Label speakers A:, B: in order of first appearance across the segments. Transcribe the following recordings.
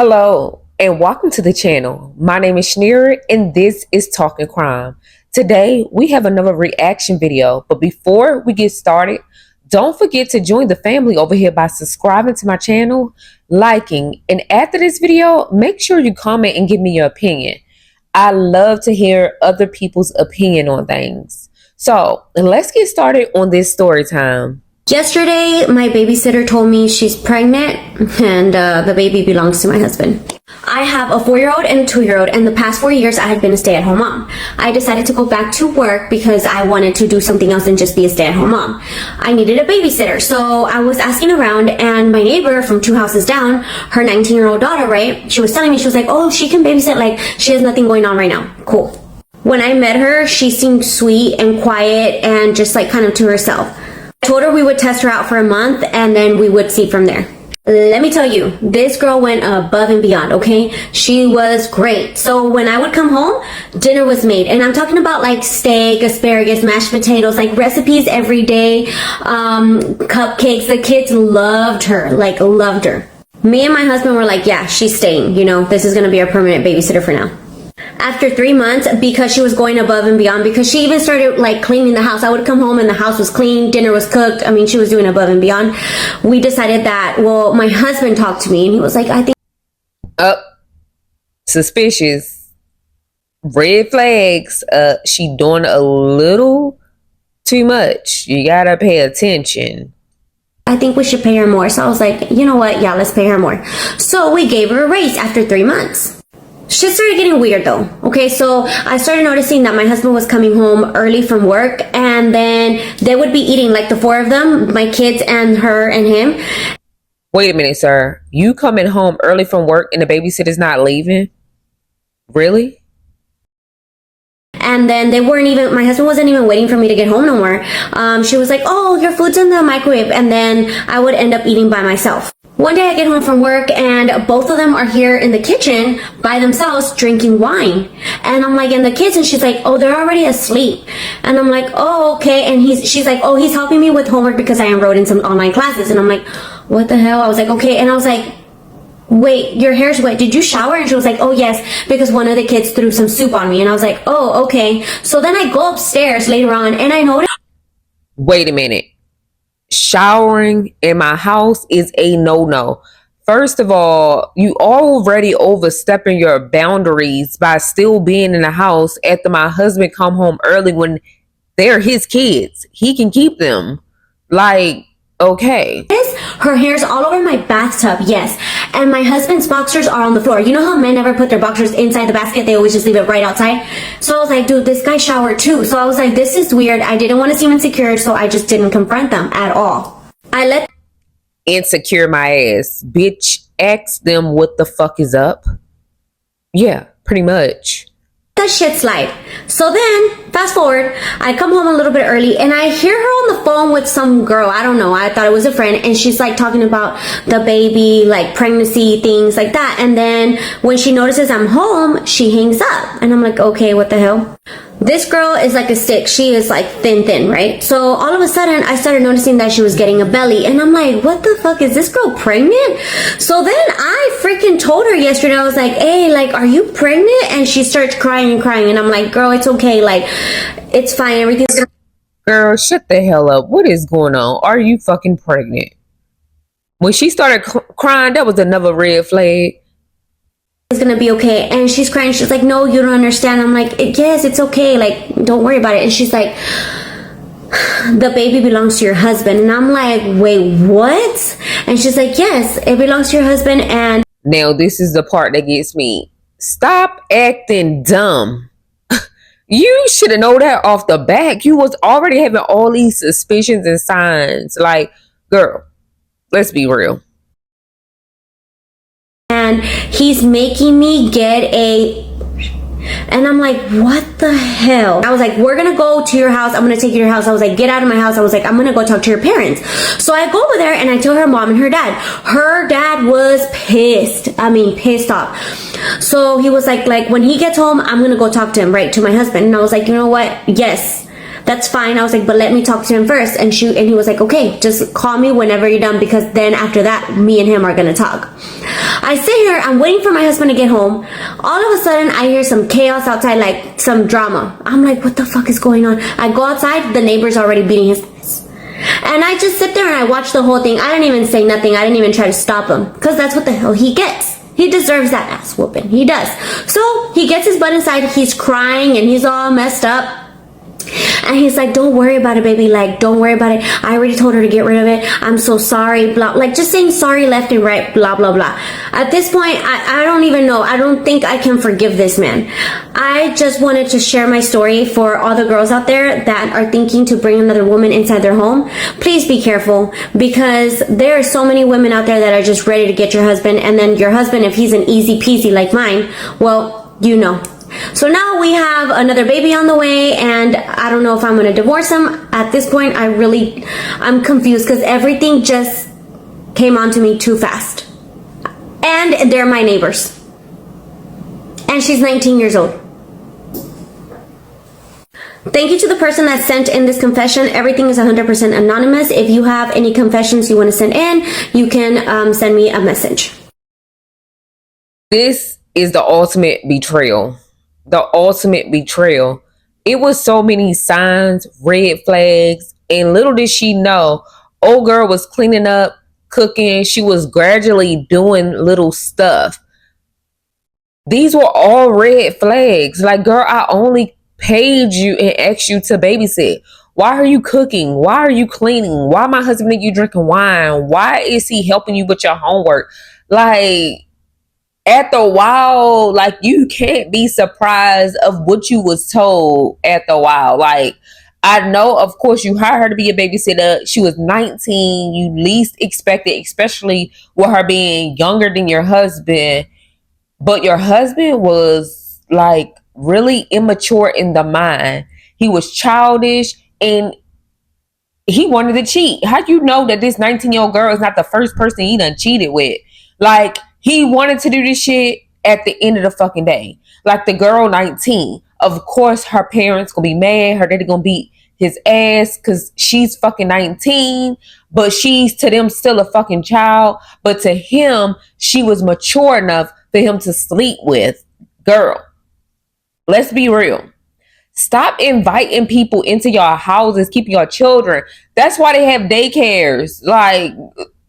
A: Hello and welcome to the channel. My name is Shaneria and this is Talking Crime. Today we have another reaction video, but before we get started, don't forget to join the family over here by subscribing to my channel, liking, and after this video, make sure you comment and give me your opinion. I love to hear other people's opinion on things. So let's get started on this story time.
B: Yesterday, my babysitter told me she's pregnant and the baby belongs to my husband. I have a 4-year-old and a 2-year-old, and the past 4 years I had been a stay-at-home mom. I decided to go back to work because I wanted to do something else than just be a stay-at-home mom. I needed a babysitter, so I was asking around, and my neighbor from 2 houses down, her 19-year-old daughter, right, she was telling me, she was like, oh, she can babysit, like, she has nothing going on right now. Cool. When I met her, she seemed sweet and quiet and just like kind of to herself. I told her we would test her out for a month and then we would see from there. Let me tell you, this girl went above and beyond, okay? She was great. So when I would come home, dinner was made. And I'm talking about like steak, asparagus, mashed potatoes, like recipes every day, cupcakes. The kids loved her, like loved her. Me and my husband were like, yeah, she's staying. You know, this is going to be our permanent babysitter for now. After 3 months, because she was going above and beyond, because she even started like cleaning the house. I would come home and the house was clean, dinner was cooked. I mean, she was doing above and beyond. We decided that, well, my husband talked to me and he was like, I think
A: Suspicious. Red flags. She doing a little too much. You gotta pay attention.
B: I think we should pay her more. So I was like, you know what? Yeah, let's pay her more. So we gave her a raise after 3 months. Shit started getting weird though. Okay, so I started noticing that my husband was coming home early from work, and then they would be eating, like the 4 of them, my kids and her and him.
A: Wait a minute, sir. You coming home early from work and the babysitter's not leaving? Really?
B: And then they weren't even, my husband wasn't even waiting for me to get home no more. She was like, oh, your food's in the microwave. And then I would end up eating by myself. One day I get home from work and both of them are here in the kitchen by themselves drinking wine. And I'm like, and the kids, and she's like, oh, they're already asleep. And I'm like, oh, okay. And she's like, oh, he's helping me with homework because I enrolled in some online classes. And I'm like, what the hell? I was like, okay. And I was like, wait, your hair's wet. Did you shower? And she was like, oh, yes, because one of the kids threw some soup on me. And I was like, oh, okay. So then I go upstairs later on and I noticed.
A: Wait a minute. Showering in my house is a no-no. First of all, you already overstepping your boundaries by still being in the house after my husband come home early when they're his kids. He can keep them. Like, okay.
B: Her hair's all over my bathtub, yes. And my husband's boxers are on the floor. You know how men never put their boxers inside the basket? They always just leave it right outside. So I was like, dude, this guy showered too. So I was like, this is weird. I didn't want to seem insecure, so I just didn't confront them at all. I let
A: Insecure my ass. Bitch, ask them what the fuck is up. Yeah, pretty much.
B: that shit slide. So then, fast forward, I come home a little bit early and I hear her on the phone with some girl. I don't know. I thought it was a friend. And she's like talking about the baby, like pregnancy, things like that. And then when she notices I'm home, she hangs up. And I'm like, okay, what the hell? This girl is like a stick. She is like thin, right? So all of a sudden, I started noticing that she was getting a belly. And I'm like, what the fuck? Is this girl pregnant? So then I freaking told her yesterday, I was like, hey, like, are you pregnant? And she starts crying and crying. And I'm like, girl, it's okay. Like, it's fine. Everything's gonna...
A: Girl, shut the hell up. What is going on? Are you fucking pregnant? When she started crying, that was another red flag.
B: It's gonna be okay. And she's crying. She's like, no, you don't understand. I'm like, yes, it's okay. Like, don't worry about it. And she's like, the baby belongs to your husband. And I'm like, wait, what? And she's like, yes, it belongs to your husband. And
A: now this is the part that gets me. Stop acting dumb. You should have known that off the back. You was already having all these suspicions and signs. Like, girl, let's be real.
B: And he's making me get a... And I'm like, what the hell? I was like, we're gonna go to your house. I'm gonna take you to your house. I was like, get out of my house. I was like, I'm gonna go talk to your parents. So I go over there and I tell her mom and her dad. Her dad was pissed. I mean, pissed off. So he was like when he gets home, I'm gonna go talk to him, right, to my husband. And I was like, you know what? Yes, that's fine. I was like, but let me talk to him first. And he was like, okay, just call me whenever you're done, because then after that, me and him are gonna talk. I sit here, I'm waiting for my husband to get home. All of a sudden, I hear some chaos outside, like some drama. I'm like, what the fuck is going on? I go outside, the neighbor's already beating his ass. And I just sit there and I watch the whole thing. I didn't even say nothing. I didn't even try to stop him. Because that's what the hell he gets. He deserves that ass whooping. He does. So he gets his butt inside. He's crying and he's all messed up. And he's like, don't worry about it, baby. Like, don't worry about it. I already told her to get rid of it. I'm so sorry. Blah. Like, just saying sorry left and right. Blah, blah, blah. At this point, I don't even know. I don't think I can forgive this man. I just wanted to share my story for all the girls out there that are thinking to bring another woman inside their home. Please be careful, because there are so many women out there that are just ready to get your husband. And then your husband, if he's an easy peasy like mine, well, you know. So now we have another baby on the way, and I don't know if I'm going to divorce him. At this point, I'm confused because everything just came onto me too fast. And they're my neighbors. And she's 19 years old. Thank you to the person that sent in this confession. Everything is 100% anonymous. If you have any confessions you want to send in, you can send me a message.
A: This is the ultimate betrayal. The ultimate betrayal. It was so many signs, red flags, and little did she know, old girl was cleaning up, cooking. She was gradually doing little stuff. These were all red flags. Like, girl, I only paid you and asked you to babysit. Why are you cooking? Why are you cleaning? Why my husband and you drinking wine? Why is he helping you with your homework? Like, after a while, like, you can't be surprised of what you was told after a while. Like, I know, of course, you hired her to be a babysitter. She was 19. You least expected, especially with her being younger than your husband. But your husband was, like, really immature in the mind. He was childish and he wanted to cheat. How do you know that this 19-year-old girl is not the first person he done cheated with? Like, he wanted to do this shit at the end of the fucking day. Like, the girl 19. Of course, her parents gonna be mad. Her daddy gonna beat his ass because she's fucking 19. But she's, to them, still a fucking child. But to him, she was mature enough for him to sleep with. Girl, let's be real. Stop inviting people into your houses, keeping your children. That's why they have daycares. Like,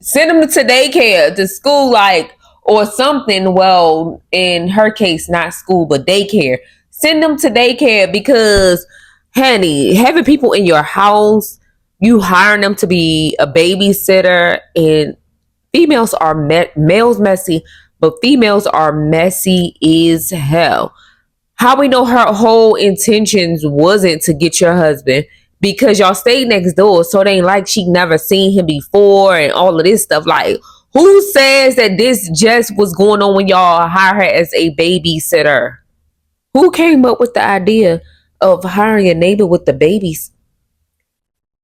A: send them to daycare, to school, like, or something. Well, in her case, not school, but daycare. Send them to daycare because, honey, having people in your house, you hiring them to be a babysitter, and females are males messy, but females are messy as hell. How we know her whole intentions wasn't to get your husband? Because y'all stayed next door, so it ain't like she never seen him before and all of this stuff. Like, who says that this just was going on when y'all hired her as a babysitter? Who came up with the idea of hiring a neighbor with the babies?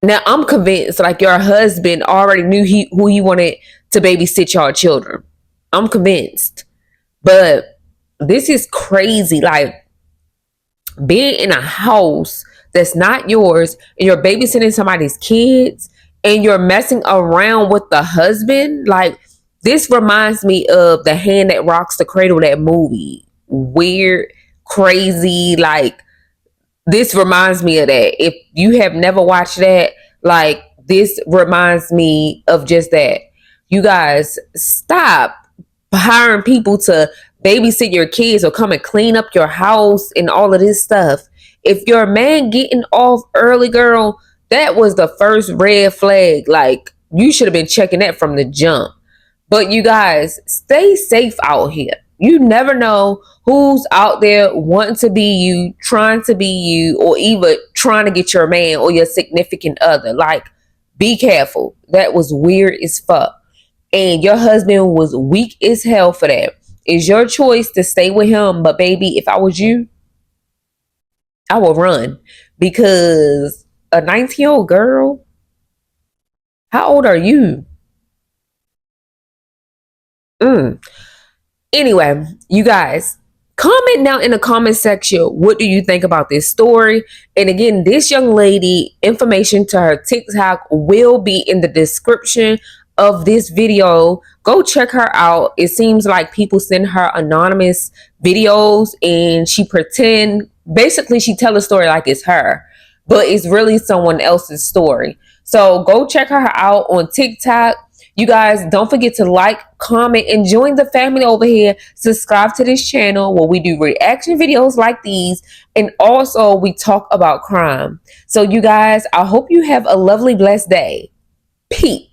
A: Now, I'm convinced, like, your husband already knew who he wanted to babysit y'all children. I'm convinced. But this is crazy. Like, being in a house that's not yours and you're babysitting somebody's kids and you're messing around with the husband. Like, this reminds me of The Hand That Rocks the Cradle, that movie. Weird, crazy. Like, this reminds me of that. If you have never watched that, like, this reminds me of just that. You guys, stop hiring people to babysit your kids or come and clean up your house and all of this stuff. If your man getting off early, girl, that was the first red flag. Like, you should have been checking that from the jump. But you guys, stay safe out here. You never know who's out there wanting to be you, trying to be you, or even trying to get your man or your significant other. Like, be careful. That was weird as fuck. And your husband was weak as hell for that. It's your choice to stay with him. But baby, if I was you, I would run. Because a 19-year-old girl, how old are you? Anyway, you guys, comment down in the comment section, what do you think about this story? And again, this young lady, information to her TikTok will be in the description. of this video, go check her out. It seems like people send her anonymous videos and basically she tell a story like it's her, but it's really someone else's story. So go check her out on TikTok. You guys, don't forget to like, comment, and join the family over here. Subscribe to this channel where we do reaction videos like these, and also we talk about crime. So you guys, I hope you have a lovely, blessed day. Peace.